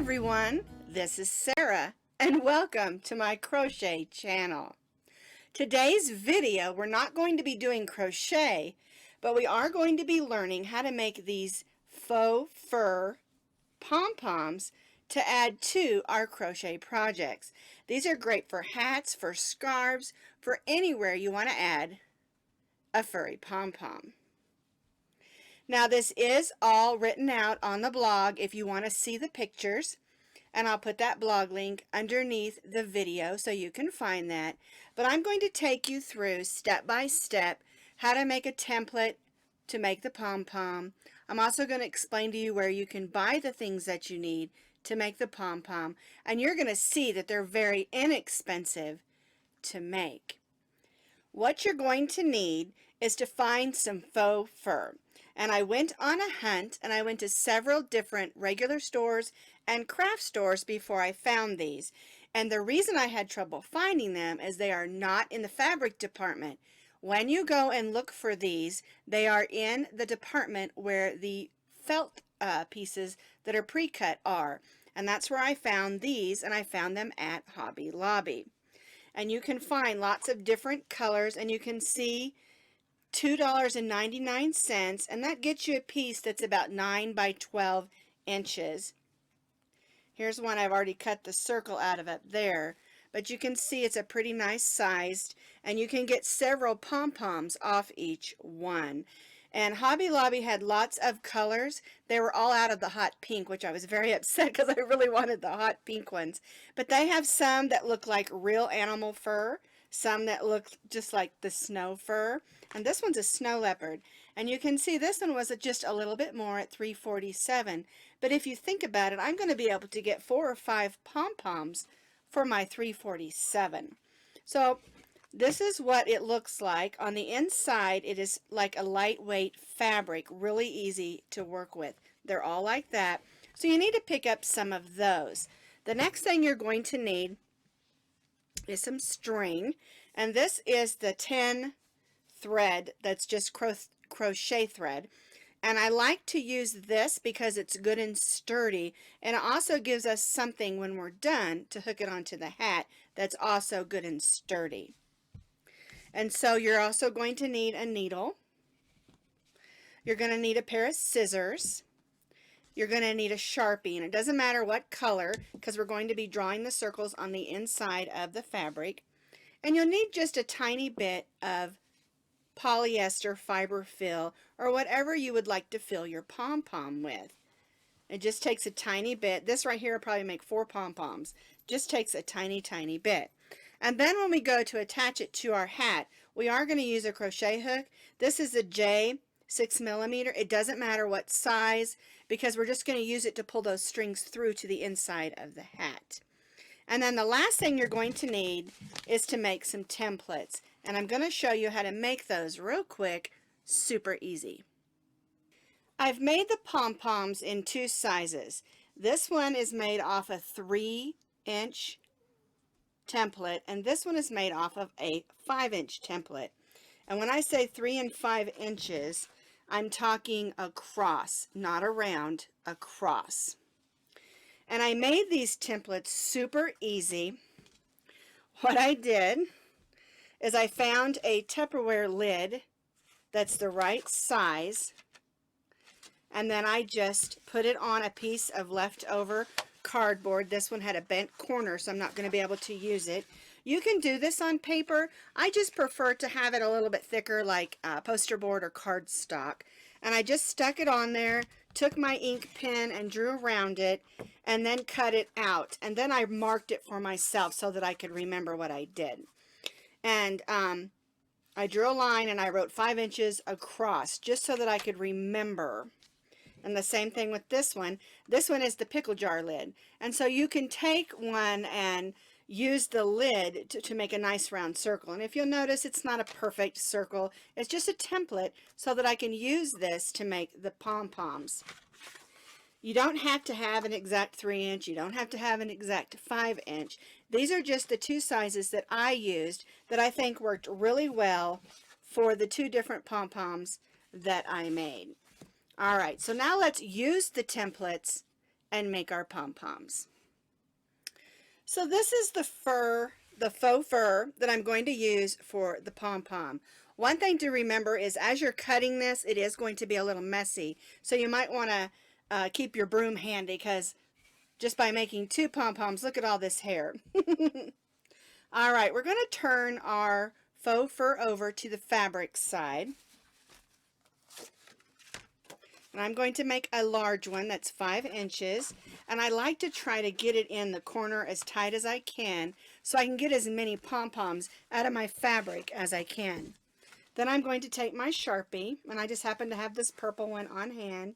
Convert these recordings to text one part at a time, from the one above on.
everyone, this is Sarah and welcome to my crochet channel. Today's video, we're not going to be doing crochet, but we are going to be learning how to make these faux fur pom-poms to add to our crochet projects. These are great for hats, for scarves, for anywhere you want to add a furry pom-pom. Now this is all written out on the blog if you want to see the pictures, and I'll put that blog link underneath the video so you can find that. But I'm going to take you through step by step how to make a template to make the pom-pom. I'm also going to explain to you where you can buy the things that you need to make the pom-pom, and you're going to see that they're very inexpensive to make. What you're going to need is to find some faux fur. And I went on a hunt, and I went to several different regular stores and craft stores before I found these. And the reason I had trouble finding them is they are not in the fabric department. When you go and look for these, they are in the department where the felt pieces that are pre-cut are. And that's where I found these, and I found them at Hobby Lobby. And you can find lots of different colors, and you can see $2.99, and that gets you a piece that's about 9 by 12 inches. Here's one I've already cut the circle out of up there, but you can see it's a pretty nice sized, and you can get several pom-poms off each one. And Hobby Lobby had lots of colors. They were all out of the hot pink, which I was very upset because I really wanted the hot pink ones. But they have some that look like real animal fur, some that look just like the snow fur, and this one's a snow leopard. And you can see this one was just a little bit more at $3.47. But if you think about it, I'm going to be able to get 4 or 5 pom-poms for my $3.47. So this is what it looks like. On the inside, it is like a lightweight fabric, really easy to work with. They're all like that. So you need to pick up some of those. The next thing you're going to need is some string, and this is the 10 thread that's just crochet thread. And I like to use this because it's good and sturdy, and it also gives us something when we're done to hook it onto the hat that's also good and sturdy. And so you're also going to need a needle. You're going to need a pair of scissors. You're going to need a Sharpie, and it doesn't matter what color because we're going to be drawing the circles on the inside of the fabric. And you'll need just a tiny bit of polyester fiber fill, or whatever you would like to fill your pom-pom with. It just takes a tiny bit. This right here will probably make 4 pom-poms. Just takes a tiny bit. And then when we go to attach it to our hat, we are going to use a crochet hook. This is a J 6mm. It doesn't matter what size because we're just going to use it to pull those strings through to the inside of the hat. And then the last thing you're going to need is to make some templates. And I'm going to show you how to make those real quick, super easy. I've made the pom-poms in 2 sizes. This one is made off a 3-inch template, and this one is made off of a 5-inch template. And when I say 3 and 5 inches, I'm talking across, not around, across. And I made these templates super easy. What I did is I found a Tupperware lid that's the right size, and then I just put it on a piece of leftover cardboard. This one had a bent corner, so I'm not going to be able to use it. You can do this on paper. I just prefer to have it a little bit thicker, like poster board or cardstock. And I just stuck it on there, took my ink pen and drew around it, and then cut it out. And then I marked it for myself so that I could remember what I did. And I drew a line and I wrote 5 inches across just so that I could remember. And the same thing with this one. This one is the pickle jar lid. And so you can take one and use the lid to make a nice round circle. And if you'll notice, it's not a perfect circle. It's just a template so that I can use this to make the pom-poms. You don't have to have an exact 3-inch. You don't have to have an exact 5-inch. These are just the 2 sizes that I used that I think worked really well for the 2 different pom-poms that I made. All right, so now let's use the templates and make our pom-poms. So this is the faux fur that I'm going to use for the pom-pom. One thing to remember is as you're cutting this, it is going to be a little messy. So you might want to keep your broom handy, because just by making 2 pom-poms, look at all this hair. All right, we're going to turn our faux fur over to the fabric side. And I'm going to make a large one that's 5 inches. And I like to try to get it in the corner as tight as I can, so I can get as many pom-poms out of my fabric as I can. Then I'm going to take my Sharpie, and I just happen to have this purple one on hand,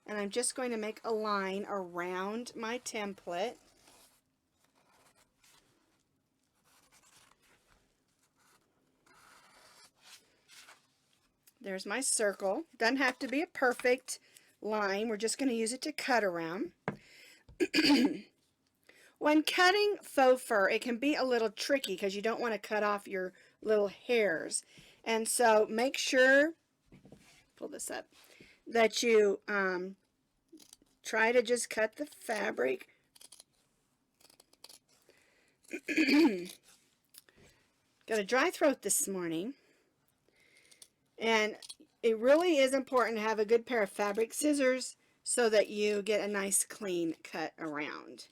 and I'm just going to make a line around my template. There's my circle. Doesn't have to be a perfect line. We're just going to use it to cut around. When cutting faux fur, it can be a little tricky because you don't want to cut off your little hairs. And so make sure, pull this up, that you try to just cut the fabric. Got a dry throat this morning. And it really is important to have a good pair of fabric scissors so that you get a nice clean cut around.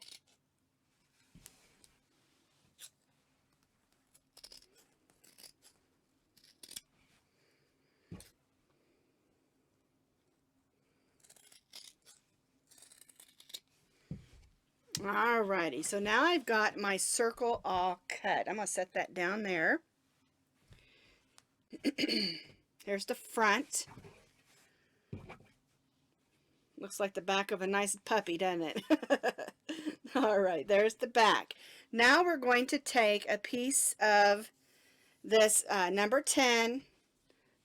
Alrighty, so now I've got my circle all cut. I'm going to set that down there. Here's the front. Looks like the back of a nice puppy, doesn't it? Alright, there's the back. Now we're going to take a piece of this number 10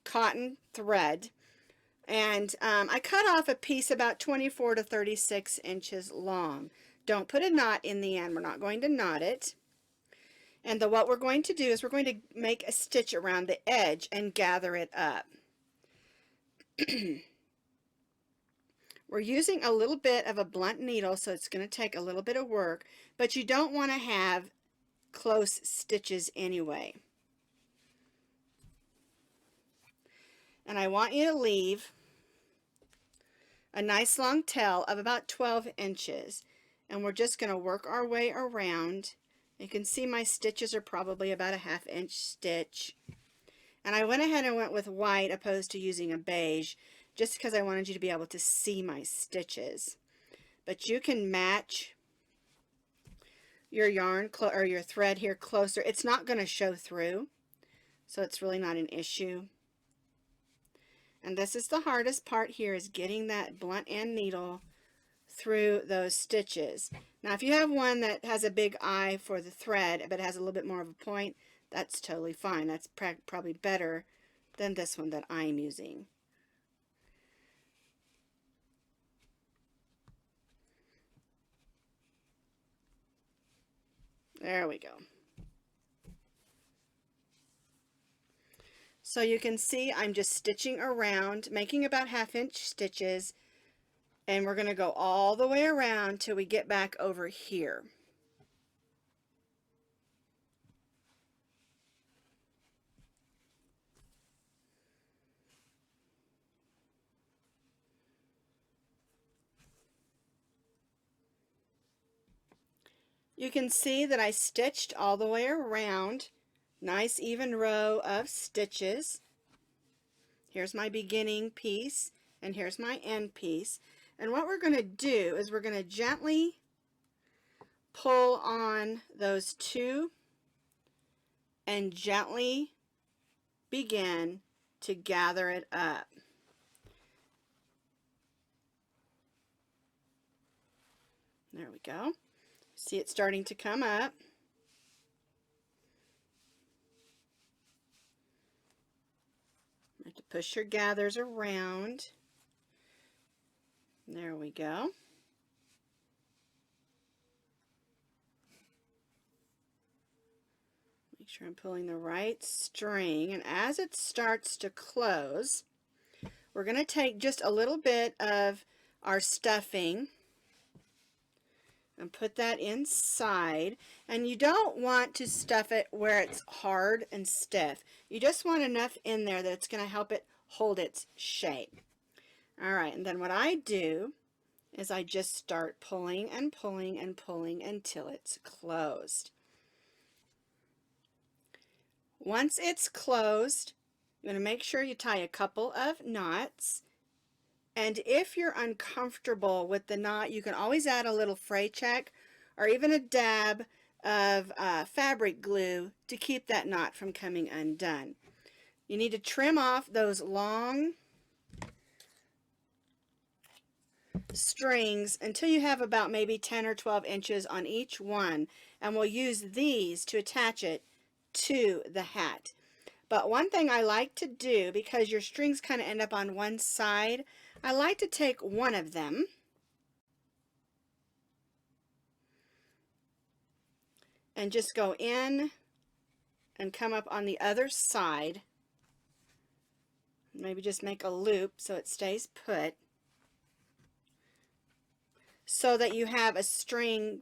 cotton thread, and I cut off a piece about 24 to 36 inches long. Don't put a knot in the end. We're not going to knot it. And what we're going to do is we're going to make a stitch around the edge and gather it up. We're using a little bit of a blunt needle, so it's going to take a little bit of work, but you don't want to have close stitches anyway. And I want you to leave a nice long tail of about 12 inches. And we're just going to work our way around. You can see my stitches are probably about a 1/2 inch stitch. And I went ahead and went with white opposed to using a beige, just because I wanted you to be able to see my stitches. But you can match your yarn or your thread here closer. It's not going to show through, so it's really not an issue. And this is the hardest part here, is getting that blunt end needle through those stitches. Now if you have one that has a big eye for the thread but has a little bit more of a point, that's totally fine. That's probably better than this one that I'm using. There we go. So you can see I'm just stitching around, making about 1/2 inch stitches, and we're going to go all the way around till we get back over here. You can see that I stitched all the way around. Nice even row of stitches. Here's my beginning piece, and here's my end piece. And what we're going to do is we're going to gently pull on those two and gently begin to gather it up. There we go. See it starting to come up. You have to push your gathers around. There we go. Make sure I'm pulling the right string, and as it starts to close, we're going to take just a little bit of our stuffing and put that inside. And you don't want to stuff it where it's hard and stiff. You just want enough in there that it's going to help it hold its shape. Alright, and then what I do is I just start pulling and pulling and pulling until it's closed. Once it's closed, you're going to make sure you tie a couple of knots. And if you're uncomfortable with the knot, you can always add a little fray check or even a dab of fabric glue to keep that knot from coming undone. You need to trim off those long strings until you have about maybe 10 or 12 inches on each one, and we'll use these to attach it to the hat. But one thing I like to do, because your strings kind of end up on one side, I like to take one of them and just go in and come up on the other side. Maybe just make a loop so it stays put, so that you have a string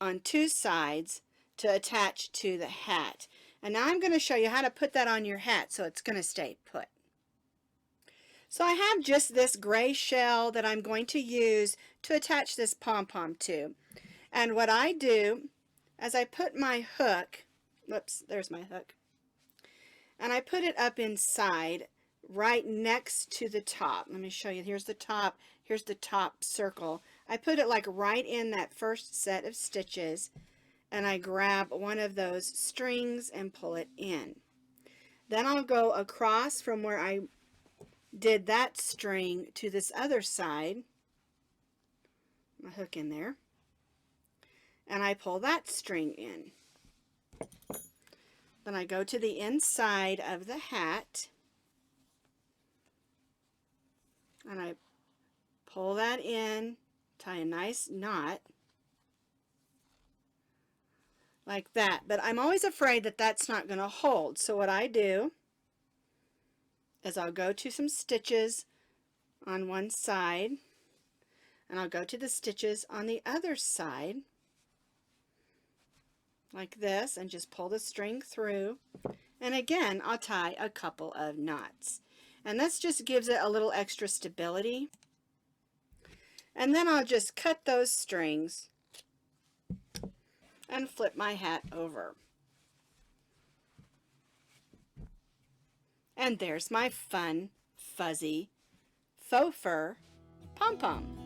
on two sides to attach to the hat. And now I'm going to show you how to put that on your hat so it's going to stay put. So I have just this gray shell that I'm going to use to attach this pom-pom to. And what I do, as I put my hook, whoops, there's my hook, and I put it up inside right next to the top. Let me show you. Here's the top circle. I put it like right in that first set of stitches, and I grab one of those strings and pull it in. Then I'll go across from where I did that string to this other side, my hook in there, and I pull that string in. Then I go to the inside of the hat and I pull that in, tie a nice knot like that. But I'm always afraid that that's not going to hold. So what I do is I'll go to some stitches on one side, and I'll go to the stitches on the other side like this and just pull the string through. And again, I'll tie a couple of knots. And this just gives it a little extra stability. And then I'll just cut those strings and flip my hat over. And there's my fun, fuzzy, faux fur pom-pom.